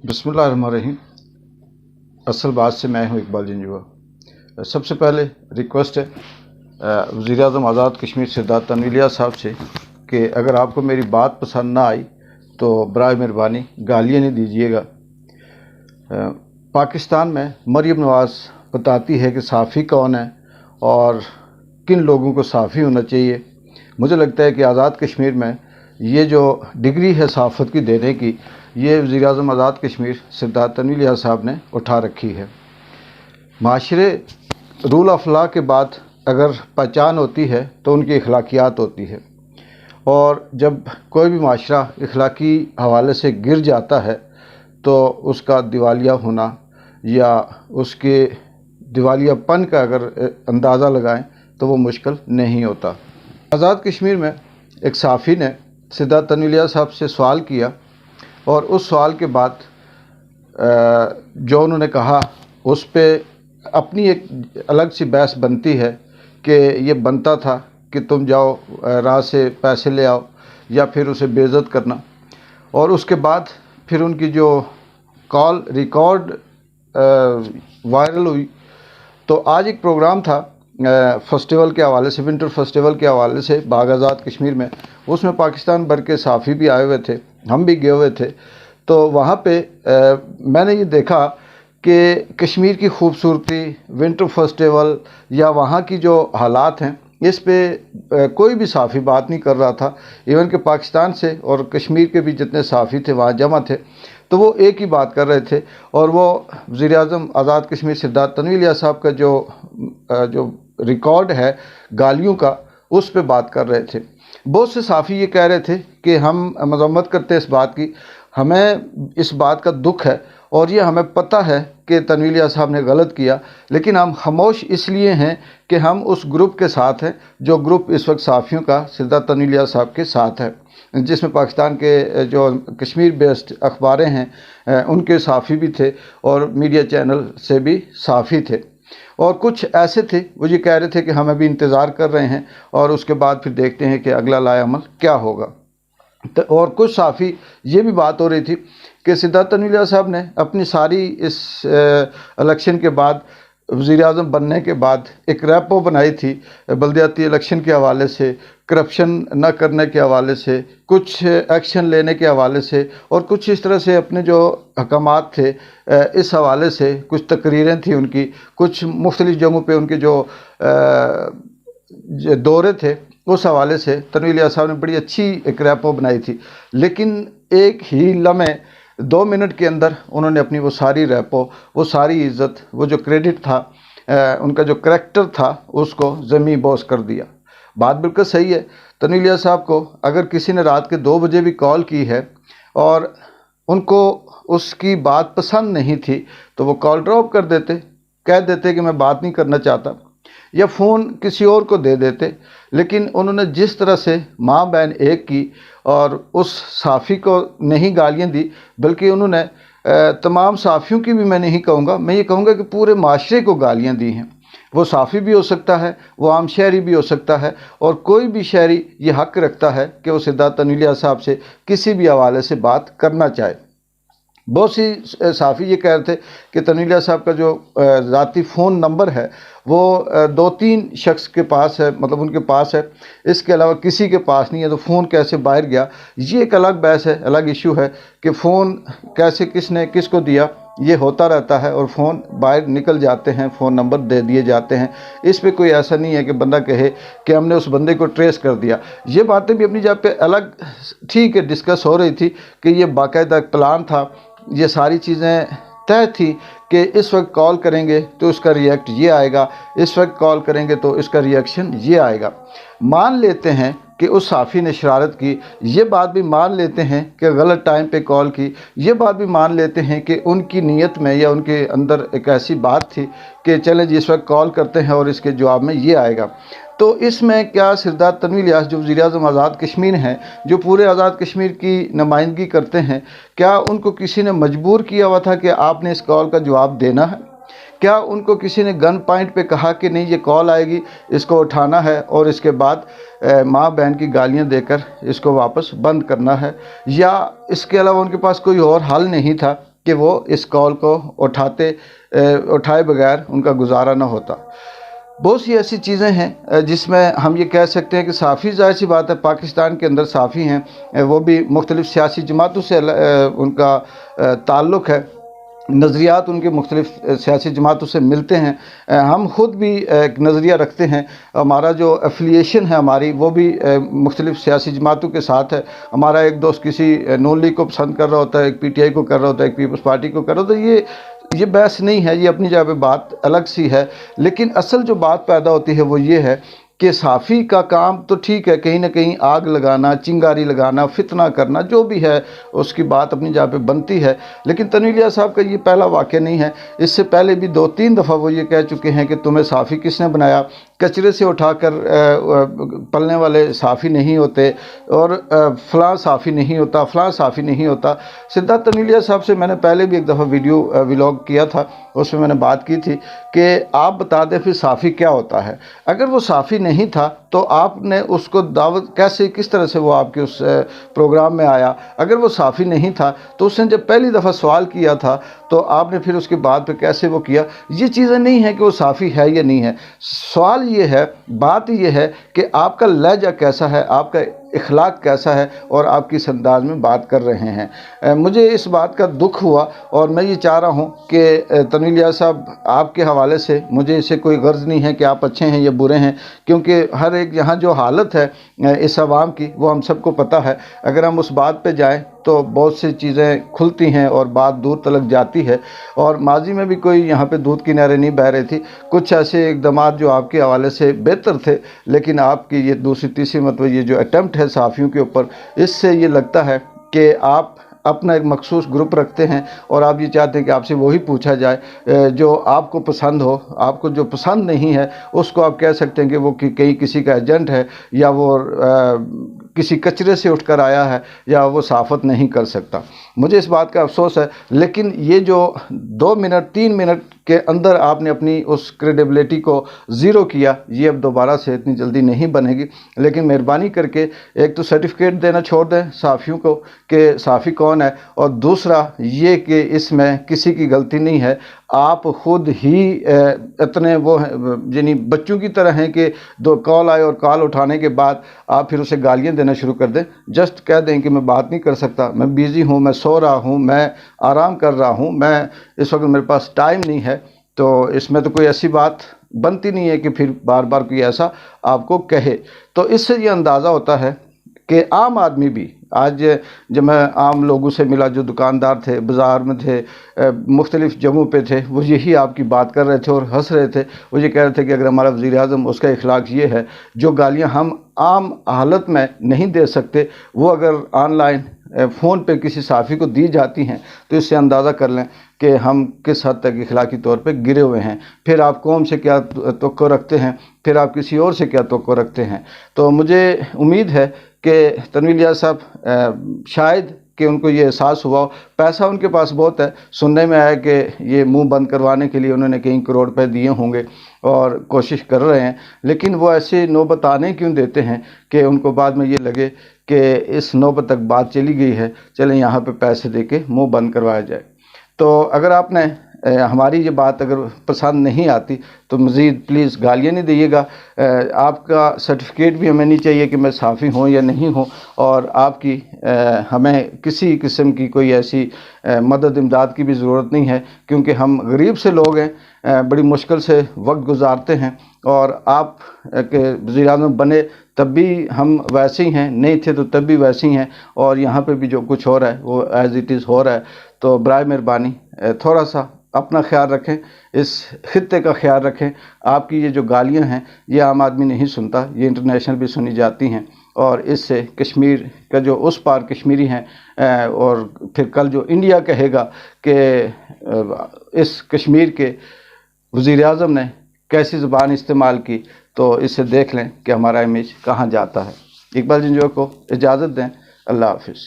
बिस्मिल्लाहिर्रहमानिर्रहीम। असल बात से मैं हूँ इकबाल जंजुआ। सबसे पहले रिक्वेस्ट है वज़ीर-ए-आज़म आज़ाद कश्मीर सिरदार तनवीर इलियास साहब से कि अगर आपको मेरी बात पसंद ना आई तो बराए मेहरबानी गालियाँ नहीं दीजिएगा। पाकिस्तान में मरीम नवाज़ बताती है कि सहाफ़ी कौन है और किन लोगों को सहाफ़ी होना चाहिए। मुझे लगता है कि आज़ाद कश्मीर में ये जो डिग्री है सहाफ़त की देने की, ये वज़ीर-ए-आज़म आज़ाद कश्मीर सिरदार तनवीर इलियास साहब ने उठा रखी है। माशरे रूल ऑफ लॉ के बाद अगर पहचान होती है तो उनकी अखलाकियात होती है, और जब कोई भी माशरा अखलाकी हवाले से गिर जाता है तो उसका दिवालिया होना या उसके दिवालियापन का अगर अंदाज़ा लगाएं तो वो मुश्किल नहीं होता। आज़ाद कश्मीर में एक सहाफ़ी ने सिरदार तनवीर इलियास साहब से सवाल किया और उस सवाल के बाद जो उन्होंने कहा उस पे अपनी एक अलग सी बहस बनती है कि ये बनता था कि तुम जाओ राह से पैसे ले आओ या फिर उसे बेइज्जत करना। और उसके बाद फिर उनकी जो कॉल रिकॉर्ड वायरल हुई। तो आज एक प्रोग्राम था फेस्टिवल के हवाले से, विंटर फेस्टिवल के हवाले से बाग आज़ाद कश्मीर में। उसमें पाकिस्तान भर के सहाफ़ी भी आए हुए थे, हम भी गए हुए थे। तो वहाँ पे मैंने ये देखा कि कश्मीर की खूबसूरती, विंटर फेस्टिवल या वहाँ की जो हालात हैं, इस पे कोई भी सहाफ़ी बात नहीं कर रहा था। इवन कि पाकिस्तान से और कश्मीर के भी जितने सहाफ़ी थे वहाँ जमा थे, तो वो एक ही बात कर रहे थे, और वो वज़ीर-ए-आज़म आज़ाद कश्मीर सिरदार तनवीर इलियास साहब का जो रिकॉर्ड है गालियों का, उस पे बात कर रहे थे। बहुत से सहाफ़ी ये कह रहे थे कि हम मज़म्मत करते हैं इस बात की, हमें इस बात का दुख है और ये हमें पता है कि तनवीर इलियास साहब ने गलत किया, लेकिन हम खामोश इसलिए हैं कि हम उस ग्रुप के साथ हैं जो ग्रुप इस वक्त सहाफ़ियों का सिरदार तनवीर इलियास साहब के साथ है, जिसमें पाकिस्तान के जो कश्मीर बेस्ड अखबारें हैं उनके सहाफ़ी भी थे और मीडिया चैनल से भी सहाफ़ी थे। और कुछ ऐसे थे वो ये कह रहे थे कि हम अभी इंतज़ार कर रहे हैं और उसके बाद फिर देखते हैं कि अगला लाएअमल क्या होगा। तो और कुछ सहाफ़ी ये भी बात हो रही थी कि सिरदार तनवीर इलियास साहब ने अपनी सारी इस इलेक्शन के बाद, वज़ीर-ए-आज़म बनने के बाद एक रैपो बनाई थी बल्दियाती इलेक्शन के हवाले से, करप्शन न करने के हवाले से, कुछ एक्शन लेने के हवाले से, और कुछ इस तरह से अपने जो अहकामात थे इस हवाले से कुछ तकरीरें थी उनकी, कुछ मुख्तलिफ़ जगहों पे उनके जो दौरे थे उस हवाले से तनवीर इलियास साहब ने बड़ी अच्छी एक रैपो बनाई थी। लेकिन एक ही लम्हे 2 मिनट के अंदर उन्होंने अपनी वो सारी रैपो, वो सारी इज़्ज़त, वो जो क्रेडिट था, उनका जो करैक्टर था, उसको ज़मीं बोस कर दिया। बात बिल्कुल सही है। तनवीर इलियास साहब को अगर किसी ने रात के 2 बजे भी कॉल की है और उनको उसकी बात पसंद नहीं थी तो वो कॉल ड्रॉप कर देते, कह देते कि मैं बात नहीं करना चाहता, या फ़ोन किसी और को दे देते। लेकिन उन्होंने जिस तरह से माँ बहन एक की और उस सहाफ़ी को नहीं गालियाँ दी, बल्कि उन्होंने तमाम सहाफ़ियों की भी मैं नहीं कहूँगा, मैं ये कहूँगा कि पूरे माशरे को गालियाँ दी हैं। वो सहाफ़ी भी हो सकता है, वो आम शहरी भी हो सकता है, और कोई भी शहरी ये हक़ रखता है कि वो सिरदार तनवीर इलियास साहब से किसी भी हवाले से बात करना चाहे। बहुत सी सहाफ़ी ये कह रहे थे कि तनवीर इलियास साहब का जो ज़ाती फ़ोन नंबर है वो 2-3 शख्स के पास है, मतलब उनके पास है, इसके अलावा किसी के पास नहीं है। तो फ़ोन कैसे बाहर गया, ये एक अलग बहस है, अलग इशू है कि फ़ोन कैसे किसने किसको दिया, ये होता रहता है और फ़ोन बाहर निकल जाते हैं, फ़ोन नंबर दे दिए जाते हैं। इस पे कोई ऐसा नहीं है कि बंदा कहे कि हमने उस बंदे को ट्रेस कर दिया। ये बातें भी अपनी जगह पे अलग ठीक है डिस्कस हो रही थी कि ये बाकायदा प्लान था, ये सारी चीज़ें तय थी कि इस वक्त कॉल करेंगे तो इसका रिएक्ट ये आएगा, इस वक्त कॉल करेंगे तो इसका रिएक्शन ये आएगा। मान लेते हैं कि उस सहाफ़ी ने शरारत की, ये बात भी मान लेते हैं कि गलत टाइम पे कॉल की, ये बात भी मान लेते हैं कि उनकी नीयत में या उनके अंदर एक ऐसी बात थी कि चलें जी इस वक्त कॉल करते हैं और इसके जवाब में ये आएगा। तो इसमें क्या सिरदार तनवीर इलियास जो वज़ीर-ए-आज़म आज़ाद कश्मीर हैं, जो पूरे आज़ाद कश्मीर की नुमाइंदगी करते हैं, क्या उनको किसी ने मजबूर किया हुआ था कि आपने इस कॉल का जवाब देना है? क्या उनको किसी ने गन पॉइंट पे कहा कि नहीं ये कॉल आएगी, इसको उठाना है और इसके बाद माँ बहन की गालियाँ देकर इसको वापस बंद करना है? या इसके अलावा उनके पास कोई और हल नहीं था کہ وہ اس کال کو اٹھائے بغیر ان کا گزارا نہ ہوتا۔ بہت سی ایسی چیزیں ہیں جس میں ہم یہ کہہ سکتے ہیں کہ صحافی، ظاہر سی بات ہے پاکستان کے اندر صحافی ہیں، وہ بھی مختلف سیاسی جماعتوں سے ان کا تعلق ہے، نظریات ان کے مختلف سیاسی جماعتوں سے ملتے ہیں۔ ہم خود بھی ایک نظریہ رکھتے ہیں، ہمارا جو ایفیلیشن ہے ہماری وہ بھی مختلف سیاسی جماعتوں کے ساتھ ہے۔ ہمارا ایک دوست کسی نون لیگ کو پسند کر رہا ہوتا ہے، ایک پی ٹی آئی کو کر رہا ہوتا ہے، ایک پیپلز پارٹی کو کر رہا ہوتا ہے۔ یہ بحث نہیں ہے، یہ اپنی جگہ پہ بات الگ سی ہے، لیکن اصل جو بات پیدا ہوتی ہے وہ یہ ہے کہ صحافی کا کام تو ٹھیک ہے، کہیں نہ کہیں آگ لگانا، چنگاری لگانا، فتنہ کرنا، جو بھی ہے اس کی بات اپنی جگہ پہ بنتی ہے، لیکن تنویر الیاس صاحب کا یہ پہلا واقعہ نہیں ہے۔ اس سے پہلے بھی 2-3 دفعہ وہ یہ کہہ چکے ہیں کہ تمہیں صحافی کس نے بنایا، کچرے سے اٹھا کر پلنے والے صحافی نہیں ہوتے، اور فلاں صحافی نہیں ہوتا، فلاں صحافی نہیں ہوتا۔ سدھارتھ تنویر الیاس صاحب سے میں نے پہلے بھی ایک دفعہ ولاگ کیا تھا، اس میں میں نے بات کی تھی کہ آپ بتا دیں پھر صحافی کیا ہوتا ہے۔ اگر وہ صحافی نہیں تھا تو آپ نے اس کو دعوت کس طرح سے وہ آپ کے اس پروگرام میں آیا؟ اگر وہ صحافی نہیں تھا تو اس نے جب پہلی دفعہ سوال کیا تھا تو آپ نے پھر اس کے بعد پہ کیسے وہ کیا؟ یہ چیزیں نہیں ہیں کہ وہ صحافی ہے یا نہیں ہے، سوال یہ ہے، بات یہ ہے کہ آپ کا لہجہ کیسا ہے، آپ کا اخلاق کیسا ہے، اور آپ کس انداز میں بات کر رہے ہیں۔ مجھے اس بات کا دکھ ہوا، اور میں یہ چاہ رہا ہوں کہ تنویر الیاس صاحب آپ کے حوالے سے مجھے اسے کوئی غرض نہیں ہے کہ آپ اچھے ہیں یا برے ہیں، کیونکہ ہر ایک یہاں جو حالت ہے اس عوام کی وہ ہم سب کو پتہ ہے۔ اگر ہم اس بات پہ جائیں تو بہت سی چیزیں کھلتی ہیں اور بات دور تلک جاتی ہے، اور ماضی میں بھی کوئی یہاں پہ دودھ کی نہریں نہیں بہہ رہی تھی۔ کچھ ایسے اقدامات جو آپ کے حوالے سے بہتر تھے، لیکن آپ کی یہ دوسری تیسری مرتبہ یہ جو اٹیمپٹ ہے صحافیوں کے اوپر، اس سے یہ لگتا ہے کہ آپ اپنا ایک مخصوص گروپ رکھتے ہیں، اور آپ یہ چاہتے ہیں کہ آپ سے وہی پوچھا جائے جو آپ کو پسند ہو۔ آپ کو جو پسند نہیں ہے اس کو آپ کہہ سکتے ہیں کہ وہ کہیں کسی کا ایجنٹ ہے، یا وہ کسی کچرے سے اٹھ کر آیا ہے، یا وہ صحافت نہیں کر سکتا۔ مجھے اس بات کا افسوس ہے، لیکن یہ جو 2 منٹ 3 منٹ کے اندر آپ نے اپنی اس کریڈیبلٹی کو زیرو کیا، یہ اب دوبارہ سے اتنی جلدی نہیں بنے گی۔ لیکن مہربانی کر کے ایک تو سرٹیفکیٹ دینا چھوڑ دیں صحافیوں کو کہ صحافی کون ہے، اور دوسرا یہ کہ اس میں کسی کی غلطی نہیں ہے۔ آپ خود ہی اتنے وہ یعنی بچوں کی طرح ہیں کہ دو کال آئے اور کال اٹھانے کے بعد آپ پھر اسے گالیاں دینا شروع کر دیں۔ جسٹ کہہ دیں کہ میں بات نہیں کر سکتا، میں بیزی ہوں، میں سو رہا ہوں، میں آرام کر رہا ہوں، میں اس وقت میرے پاس ٹائم نہیں ہے۔ تو اس میں تو کوئی ایسی بات بنتی نہیں ہے کہ پھر بار بار کوئی ایسا آپ کو کہے۔ تو اس سے یہ اندازہ ہوتا ہے کہ عام آدمی بھی، آج جب میں عام لوگوں سے ملا جو دکاندار تھے، بازار میں تھے، مختلف جگہوں پہ تھے، وہ یہی آپ کی بات کر رہے تھے اور ہنس رہے تھے۔ وہ یہ کہہ رہے تھے کہ اگر ہمارا وزیر اعظم، اس کا اخلاق یہ ہے، جو گالیاں ہم عام حالت میں نہیں دے سکتے وہ اگر آن لائن فون پہ کسی صحافی کو دی جاتی ہیں، تو اس سے اندازہ کر لیں کہ ہم کس حد تک اخلاقی طور پہ گرے ہوئے ہیں۔ پھر آپ قوم سے کیا توقع رکھتے ہیں، پھر آپ کسی اور سے کیا توقع رکھتے ہیں۔ تو مجھے امید ہے کہ تنویر الیاس صاحب شاید کہ ان کو یہ احساس ہوا ہو، پیسہ ان کے پاس بہت ہے، سننے میں آیا کہ یہ منہ بند کروانے کے لیے انہوں نے کئی کروڑ روپے دیے ہوں گے اور کوشش کر رہے ہیں، لیکن وہ ایسے نوبت آنے کیوں دیتے ہیں کہ ان کو بعد میں یہ لگے کہ اس نوبت تک بات چلی گئی ہے، چلیں یہاں پہ پیسے دے کے منہ بند کروایا جائے۔ تو اگر آپ نے ہماری یہ بات اگر پسند نہیں آتی تو مزید پلیز گالیاں نہیں دیئے گا۔ آپ کا سرٹیفکیٹ بھی ہمیں نہیں چاہیے کہ میں صحافی ہوں یا نہیں ہوں، اور آپ کی ہمیں کسی قسم کی کوئی ایسی مدد امداد کی بھی ضرورت نہیں ہے، کیونکہ ہم غریب سے لوگ ہیں، بڑی مشکل سے وقت گزارتے ہیں، اور آپ کے وزیر اعظم بنے تب بھی ہم ویسے ہی ہیں، نہیں تھے تو تب بھی ویسے ہی ہیں، اور یہاں پہ بھی جو کچھ ہو رہا ہے وہ ایز اٹ از ہو رہا ہے۔ تو برائے مہربانی تھوڑا سا اپنا خیال رکھیں، اس خطے کا خیال رکھیں۔ آپ کی یہ جو گالیاں ہیں یہ عام آدمی نہیں سنتا، یہ انٹرنیشنل بھی سنی جاتی ہیں، اور اس سے کشمیر کا جو اس پار کشمیری ہیں، اور پھر کل جو انڈیا کہے گا کہ اس کشمیر کے وزیر اعظم نے کیسی زبان استعمال کی، تو اس سے دیکھ لیں کہ ہمارا امیج کہاں جاتا ہے۔ اقبال جنجوع کو اجازت دیں، اللہ حافظ۔